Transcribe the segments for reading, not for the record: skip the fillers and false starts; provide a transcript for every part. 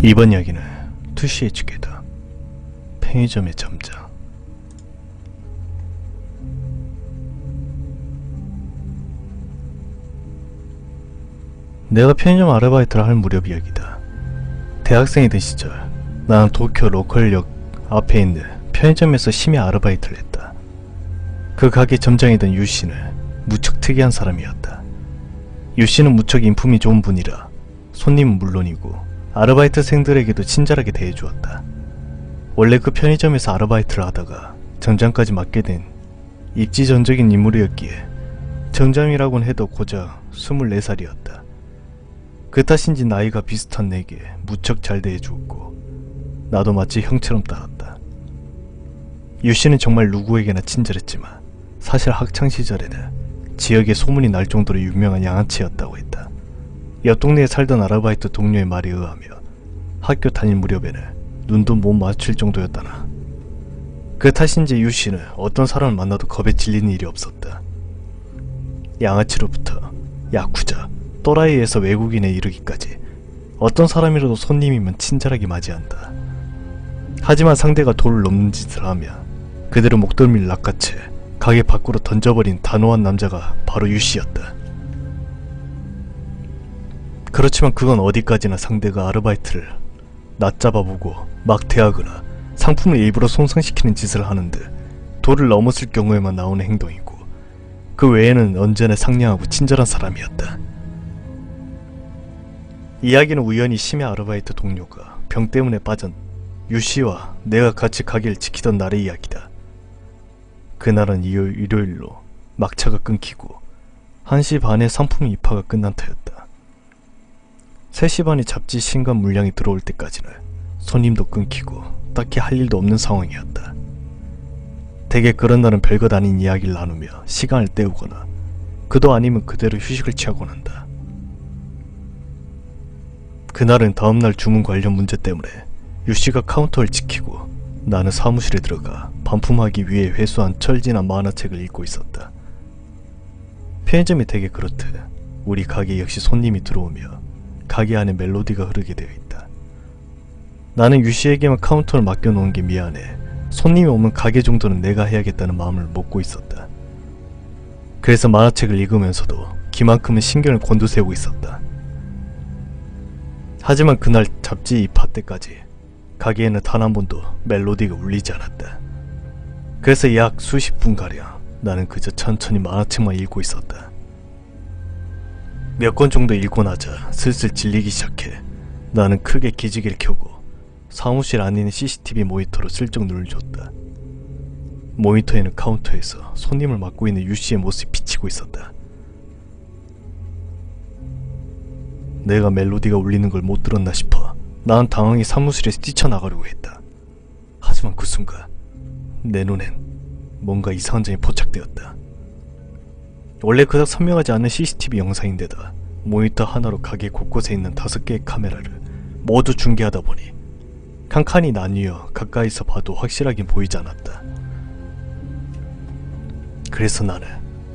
이번 이야기는 2CH계다. 편의점의 점장. 내가 편의점 아르바이트를 할 무렵 이야기다. 대학생이던 시절 나는 도쿄 로컬역 앞에 있는 편의점에서 심야 아르바이트를 했다. 그 가게 점장이던 유씨는 무척 특이한 사람이었다. 유씨는 무척 인품이 좋은 분이라 손님은 물론이고 아르바이트생들에게도 친절하게 대해주었다. 원래 그 편의점에서 아르바이트를 하다가 점장까지 맡게 된 입지전적인 인물이었기에 점장이라고는 해도 고작 24살이었다. 그 탓인지 나이가 비슷한 내게 무척 잘 대해주었고 나도 마치 형처럼 따랐다. 유씨는 정말 누구에게나 친절했지만 사실 학창시절에는 지역에 소문이 날 정도로 유명한 양아치였다고 했다. 옆 동네에 살던 아르바이트 동료의 말에 의하며 학교 다닐 무렵에는 눈도 못 맞출 정도였다나. 그 탓인지 유씨는 어떤 사람을 만나도 겁에 질리는 일이 없었다. 양아치로부터 야쿠자, 또라이에서 외국인에 이르기까지 어떤 사람이라도 손님이면 친절하게 맞이한다. 하지만 상대가 도를 넘는 짓을 하면 그대로 목덜미를 낚아채 가게 밖으로 던져버린 단호한 남자가 바로 유씨였다. 그렇지만 그건 어디까지나 상대가 아르바이트를 낮잡아보고 막 대하거나 상품을 일부러 손상시키는 짓을 하는데 도를 넘었을 경우에만 나오는 행동이고 그 외에는 언제나 상냥하고 친절한 사람이었다. 이야기는 우연히 심야 아르바이트 동료가 병 때문에 빠진 유씨와 내가 같이 가게를 지키던 날의 이야기다. 그날은 일요일로 막차가 끊기고 1시 반에 상품 입하가 끝난 터였다. 3시 반에 잡지 신간 물량이 들어올 때까지는 손님도 끊기고 딱히 할 일도 없는 상황이었다. 대개 그런 날은 별것 아닌 이야기를 나누며 시간을 때우거나 그도 아니면 그대로 휴식을 취하곤 한다. 그날은 다음날 주문 관련 문제 때문에 유씨가 카운터를 지키고 나는 사무실에 들어가 반품하기 위해 회수한 철진한 만화책을 읽고 있었다. 편의점이 되게 그렇듯 우리 가게 역시 손님이 들어오며 가게 안에 멜로디가 흐르게 되어 있다. 나는 유씨에게만 카운터를 맡겨놓은 게 미안해 손님이 오면 가게 정도는 내가 해야겠다는 마음을 먹고 있었다. 그래서 만화책을 읽으면서도 기만큼은 신경을 곤두세우고 있었다. 하지만 그날 잡지 입하 때까지 가게에는 단 한 번도 멜로디가 울리지 않았다. 그래서 약 수십 분가량 나는 그저 천천히 만화책만 읽고 있었다. 몇 권 정도 읽고 나자 슬슬 질리기 시작해 나는 크게 기지개를 켜고 사무실 안에 있는 CCTV 모니터로 슬쩍 눈을 줬다. 모니터에는 카운터에서 손님을 맡고 있는 유씨의 모습이 비치고 있었다. 내가 멜로디가 울리는 걸 못 들었나 싶어 나는 당황히 사무실에서 뛰쳐나가려고 했다. 하지만 그 순간 내 눈엔 뭔가 이상한 점이 포착되었다. 원래 그닥 선명하지 않은 CCTV 영상인데다 모니터 하나로 가게 곳곳에 있는 5개의 카메라를 모두 중계하다 보니 칸칸이 나뉘어 가까이서 봐도 확실하게 보이지 않았다. 그래서 나는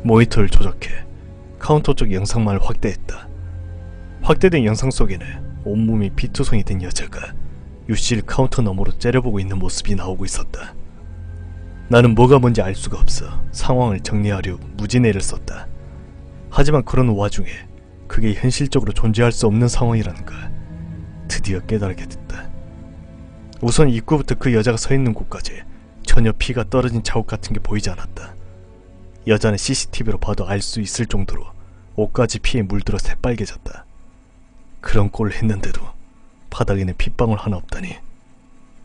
모니터를 조작해 카운터 쪽 영상만을 확대했다. 확대된 영상 속에는 온몸이 피투성이 된 여자가 유씨를 카운터 너머로 째려보고 있는 모습이 나오고 있었다. 나는 뭐가 뭔지 알 수가 없어 상황을 정리하려 무진애를 썼다. 하지만 그런 와중에 그게 현실적으로 존재할 수 없는 상황이라는 걸 드디어 깨달게 됐다. 우선 입구부터 그 여자가 서 있는 곳까지 전혀 피가 떨어진 자국 같은 게 보이지 않았다. 여자는 CCTV로 봐도 알 수 있을 정도로 옷까지 피에 물들어 새빨개졌다. 그런 꼴을 했는데도 바닥에는 핏방울 하나 없다니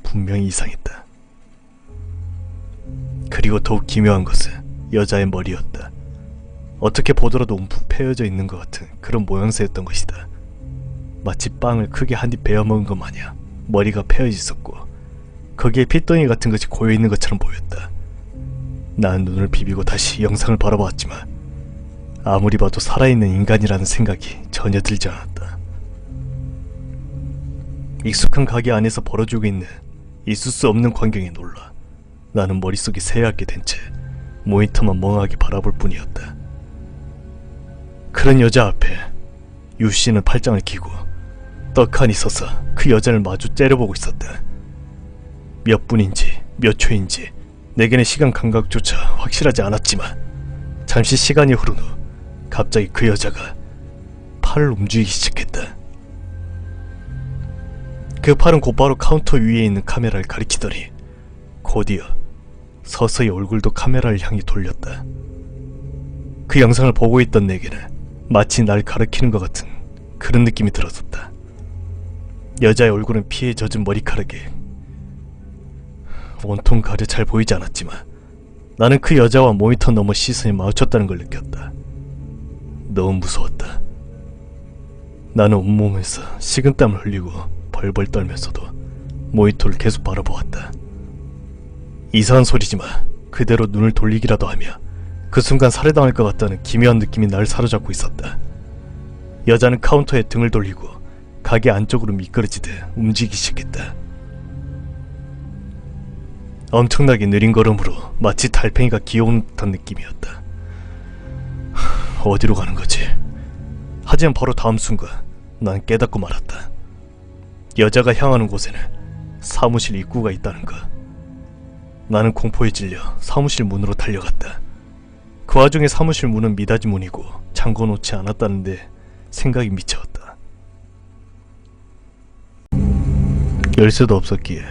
분명히 이상했다. 그리고 더욱 기묘한 것은 여자의 머리였다. 어떻게 보더라도 움푹 패여져 있는 것 같은 그런 모양새였던 것이다. 마치 빵을 크게 한 입 베어먹은 것 마냥 머리가 패여져 있었고 거기에 핏덩이 같은 것이 고여있는 것처럼 보였다. 난 눈을 비비고 다시 영상을 바라보았지만 아무리 봐도 살아있는 인간이라는 생각이 전혀 들지 않았다. 익숙한 가게 안에서 벌어지고 있는 있을 수 없는 광경에 놀라 나는 머릿속이 새하얗게 된 채 모니터만 멍하게 바라볼 뿐이었다. 그런 여자 앞에 유씨는 팔짱을 끼고 떡하니 서서 그 여자를 마주 째려보고 있었다. 몇 분인지 몇 초인지 내게는 시간 감각조차 확실하지 않았지만 잠시 시간이 흐른 후 갑자기 그 여자가 팔을 움직이기 시작했다. 그 팔은 곧바로 카운터 위에 있는 카메라를 가리키더니 곧이어 서서히 얼굴도 카메라를 향해 돌렸다. 그 영상을 보고 있던 내게는 마치 날 가리키는 것 같은 그런 느낌이 들었었다. 여자의 얼굴은 피에 젖은 머리카락에 온통 가려 잘 보이지 않았지만 나는 그 여자와 모니터 너머 시선이 마주쳤다는 걸 느꼈다. 너무 무서웠다. 나는 온몸에서 식은땀을 흘리고 벌벌 떨면서도 모니터를 계속 바라보았다. 이상한 소리지만 그대로 눈을 돌리기라도 하며 그 순간 살해당할 것 같다는 기묘한 느낌이 날 사로잡고 있었다. 여자는 카운터에 등을 돌리고 가게 안쪽으로 미끄러지듯 움직이기 시작했다. 엄청나게 느린 걸음으로 마치 달팽이가 기어오는 듯한 느낌이었다. 어디로 가는 거지? 하지만 바로 다음 순간 난 깨닫고 말았다. 여자가 향하는 곳에는 사무실 입구가 있다는 것. 나는 공포에 질려 사무실 문으로 달려갔다. 그 와중에 사무실 문은 미닫이 문이고 잠궈놓지 않았다는데 생각이 미쳐왔다. 열쇠도 없었기에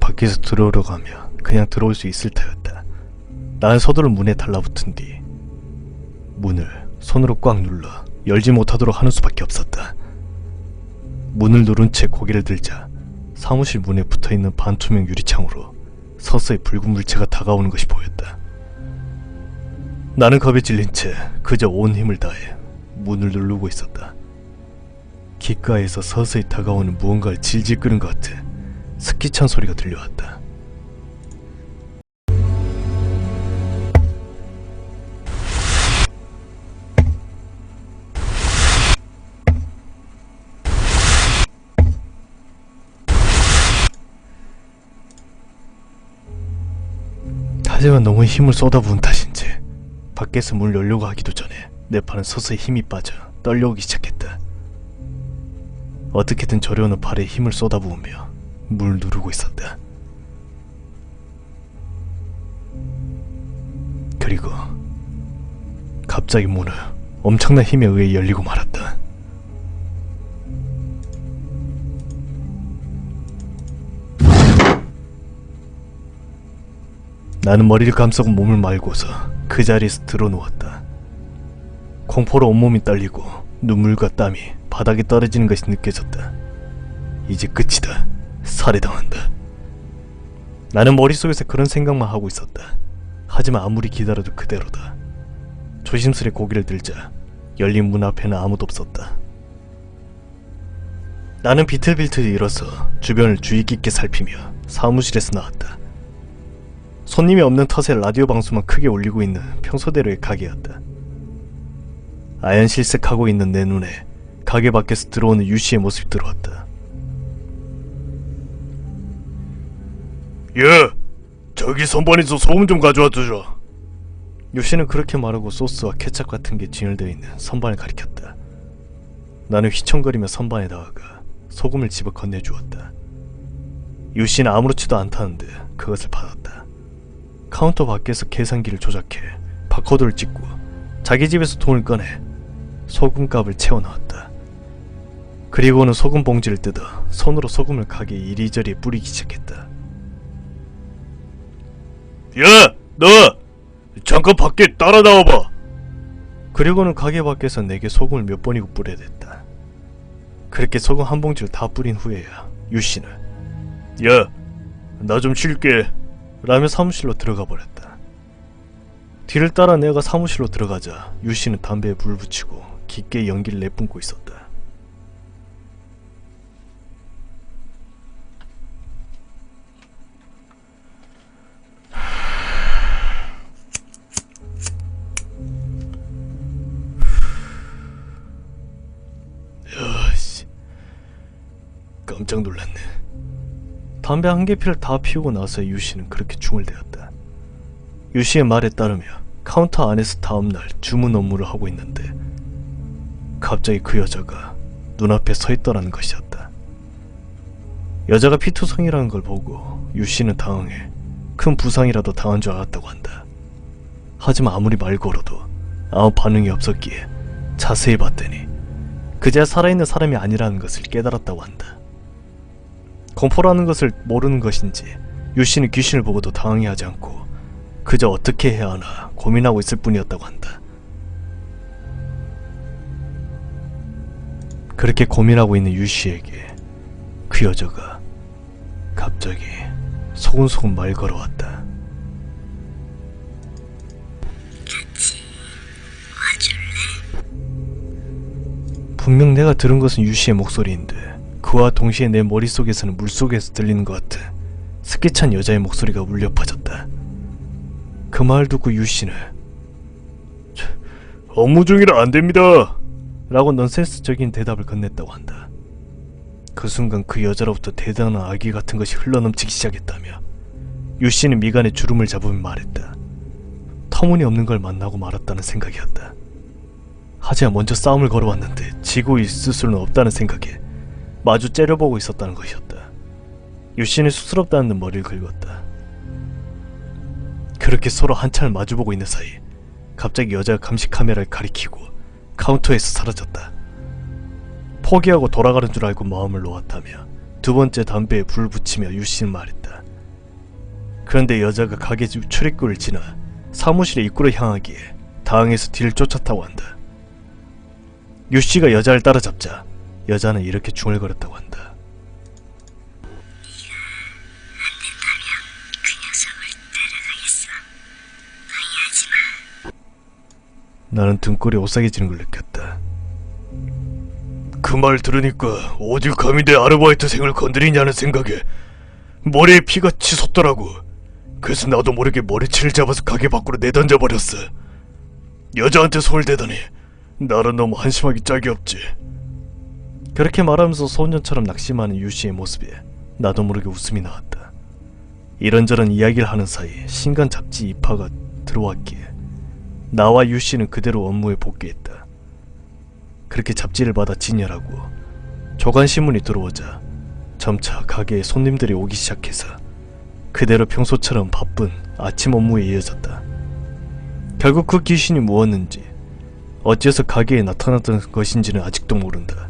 밖에서 들어오려고 하며 그냥 들어올 수 있을 터였다. 나는 서둘러 문에 달라붙은 뒤 문을 손으로 꽉 눌러 열지 못하도록 하는 수밖에 없었다. 문을 누른 채 고개를 들자 사무실 문에 붙어있는 반투명 유리창으로 서서히 붉은 물체가 다가오는 것이 보였다. 나는 겁에 질린 채 그저 온 힘을 다해 문을 누르고 있었다. 귓가에서 서서히 다가오는 무언가를 질질 끄는 것 같은 스키찬 소리가 들려왔다. 하지만 너무 힘을 쏟아부은 탓인지 밖에서 문을 열려고 하기도 전에 내 팔은 서서히 힘이 빠져 떨려오기 시작했다. 어떻게든 저려오는 팔에 힘을 쏟아부으며 문을 누르고 있었다. 그리고 갑자기 문은 엄청난 힘에 의해 열리고 말았다. 나는 머리를 감싸고 몸을 말고서 그 자리에서 드러누웠다. 공포로 온몸이 떨리고 눈물과 땀이 바닥에 떨어지는 것이 느껴졌다. 이제 끝이다. 살해당한다. 나는 머릿속에서 그런 생각만 하고 있었다. 하지만 아무리 기다려도 그대로다. 조심스레 고개를 들자 열린 문 앞에는 아무도 없었다. 나는 비틀비틀 일어서 주변을 주의 깊게 살피며 사무실에서 나왔다. 손님이 없는 탓에 라디오 방송만 크게 울리고 있는 평소대로의 가게였다. 아연실색하고 있는 내 눈에 가게 밖에서 들어오는 유씨의 모습이 들어왔다. 예! 저기 선반에서 소금 좀 가져와 주죠. 유씨는 그렇게 말하고 소스와 케첩 같은 게 진열되어 있는 선반을 가리켰다. 나는 휘청거리며 선반에 다가가 소금을 집어 건네주었다. 유씨는 아무렇지도 않다는데 그것을 받았다. 카운터 밖에서 계산기를 조작해 바코드를 찍고 자기 집에서 돈을 꺼내 소금값을 채워 넣었다. 그리고는 소금 봉지를 뜯어 손으로 소금을 가게 이리저리 뿌리기 시작했다. 야! 너! 잠깐 밖에 따라 나와봐! 그리고는 가게 밖에서 내게 소금을 몇 번이고 뿌려댔다. 그렇게 소금 한 봉지를 다 뿌린 후에야 유씨는 야! 나 좀 쉴게 라며 사무실로 들어가 버렸다. 뒤를 따라 내가 사무실로 들어가자 유씨는 담배에 불 붙이고 깊게 연기를 내뿜고 있었다. 야씨, 깜짝 놀랐네. 담배 한 개피를 다 피우고 나서 유씨는 그렇게 중얼대었다. 유씨의 말에 따르며 카운터 안에서 다음날 주문 업무를 하고 있는데 갑자기 그 여자가 눈앞에 서 있더라는 것이었다. 여자가 피투성이라는 걸 보고 유씨는 당황해 큰 부상이라도 당한 줄 알았다고 한다. 하지만 아무리 말 걸어도 아무 반응이 없었기에 자세히 봤더니 그제야 살아있는 사람이 아니라는 것을 깨달았다고 한다. 공포라는 것을 모르는 것인지 유씨는 귀신을 보고도 당황해하지 않고 그저 어떻게 해야 하나 고민하고 있을 뿐이었다고 한다. 그렇게 고민하고 있는 유씨에게 그 여자가 갑자기 소근소근 말 걸어왔다. 분명 내가 들은 것은 유씨의 목소리인데 그와 동시에 내 머릿속에서는 물속에서 들리는 것 같은 스키찬 여자의 목소리가 울려 퍼졌다. 그 말 듣고 유씨는 업무 중이라 안됩니다 라고 넌센스적인 대답을 건넸다고 한다. 그 순간 그 여자로부터 대단한 악의 같은 것이 흘러넘치기 시작했다며 유씨는 미간에 주름을 잡으며 말했다. 터무니없는 걸 만나고 말았다는 생각이었다. 하지만 먼저 싸움을 걸어왔는데 지고 있을 수는 없다는 생각에 마주 째려보고 있었다는 것이었다. 유씨는 쑥스럽다는 듯 머리를 긁었다. 그렇게 서로 한참을 마주보고 있는 사이 갑자기 여자가 감시 카메라를 가리키고 카운터에서 사라졌다. 포기하고 돌아가는 줄 알고 마음을 놓았다며 두 번째 담배에 불을 붙이며 유씨는 말했다. 그런데 여자가 가게 출입구를 지나 사무실의 입구로 향하기에 당황해서 뒤를 쫓았다고 한다. 유씨가 여자를 따라잡자 여자는 이렇게 중얼거렸다고 한다. 나는 등골이 오싹해지는 걸 느꼈다. 그 말 들으니까 어딜 감히 내 아르바이트생을 건드리냐는 생각에 머리에 피가 치솟더라고. 그래서 나도 모르게 머리채를 잡아서 가게 밖으로 내던져버렸어. 여자한테 손을 대다니 나는 너무 한심하기 짝이 없지. 그렇게 말하면서 소년처럼 낙심하는 유씨의 모습에 나도 모르게 웃음이 나왔다. 이런저런 이야기를 하는 사이 신간 잡지 입하가 들어왔기에 나와 유씨는 그대로 업무에 복귀했다. 그렇게 잡지를 받아 진열하고 조간신문이 들어오자 점차 가게에 손님들이 오기 시작해서 그대로 평소처럼 바쁜 아침 업무에 이어졌다. 결국 그 귀신이 무엇인지 어째서 가게에 나타났던 것인지는 아직도 모른다.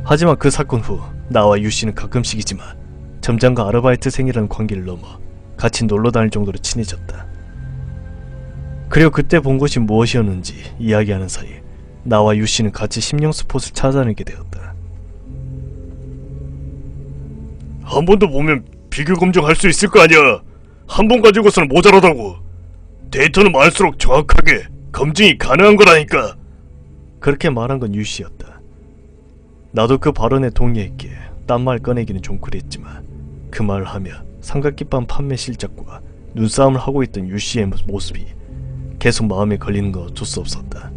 하지만 그 사건 후 나와 유씨는 가끔씩이지만 점장과 아르바이트생이라는 관계를 넘어 같이 놀러 다닐 정도로 친해졌다. 그리고 그때 본 것이 무엇이었는지 이야기하는 사이 나와 유씨는 같이 심령 스폿을 찾아내게 되었다. 한 번 더 보면 비교 검증할 수 있을 거 아니야. 한 번 가지고서는 모자라다고. 데이터는 많을수록 정확하게 검증이 가능한 거라니까. 그렇게 말한 건 유씨였다. 나도 그 발언에 동의했기에 딴 말 꺼내기는 좀 그랬지만 그 말을 하며 삼각김밥 판매 실적과 눈싸움을 하고 있던 유씨의 모습이 계속 마음에 걸리는 건 어쩔 수 없었다.